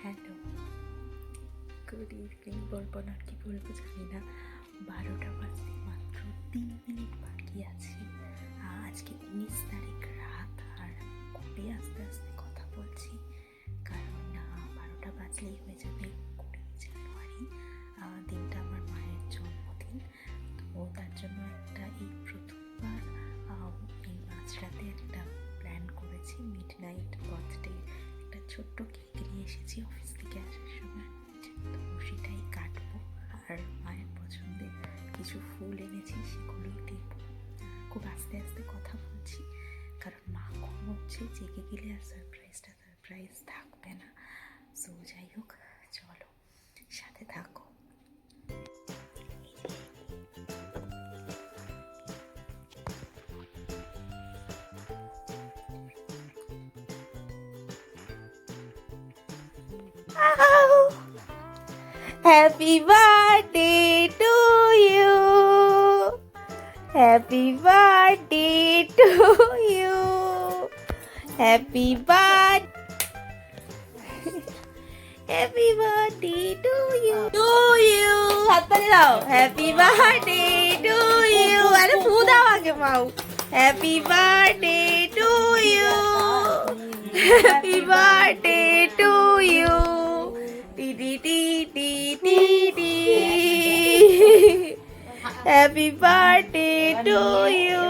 Hello, good evening বলবো না কি বলবো জানি না। 12টা বাজতে মাত্র 3 মিনিট বাকি আছে। আজকে 19 তারিখ রাত, আর খুবই আস্তে আস্তে কথা বলছি কারণ 12টা বাজলেই হয়ে যাবে 20 জানুয়ারি। দিনটা আমার মায়ের জন্মদিন, তো তার জন্য এই প্রথমবার এই মাঝরাতে একটা প্ল্যান করেছি। মিড নাইট বার্থডে একটা ছোট্ট কেক নিয়ে এসেছি অফিস থেকে আসার সময়, তো সেটাই কাটবো। আর মায়ের পছন্দের কিছু ফুল এনেছি, সেগুলোই দেব। খুব আস্তে আস্তে কথা বলছি কারণ মা ঘুমোচ্ছে, জেগে গেলে আর সারপ্রাইজ থাকবে না। সো যাই হোক, চলো সাথে থাকো। Happy birthday to you. Happy birthday to you. Happy birthday. Happy birthday to you. To you. হাত তালি দাও। Happy birthday to you. আরে ফু দাও আগে মাও। Happy birthday to you. Happy birthday to you. Ti ti ti ti ti ti. Happy birthday to you.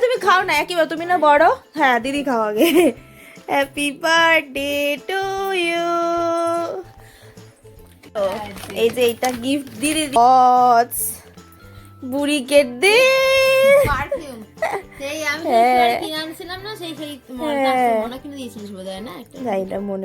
তুমি খাও না, একই তুমি না বড়। হ্যাঁ দিদি খাও আগে। Happy birthday to you. এই যে এটা গিফট দিদি বুড়িকে দে। পারফিউম সেই আমি কিনে আনছিলাম না, সেই মনে কিনে দিয়েছিলিস বোধহয় না একটা। যাই না মনে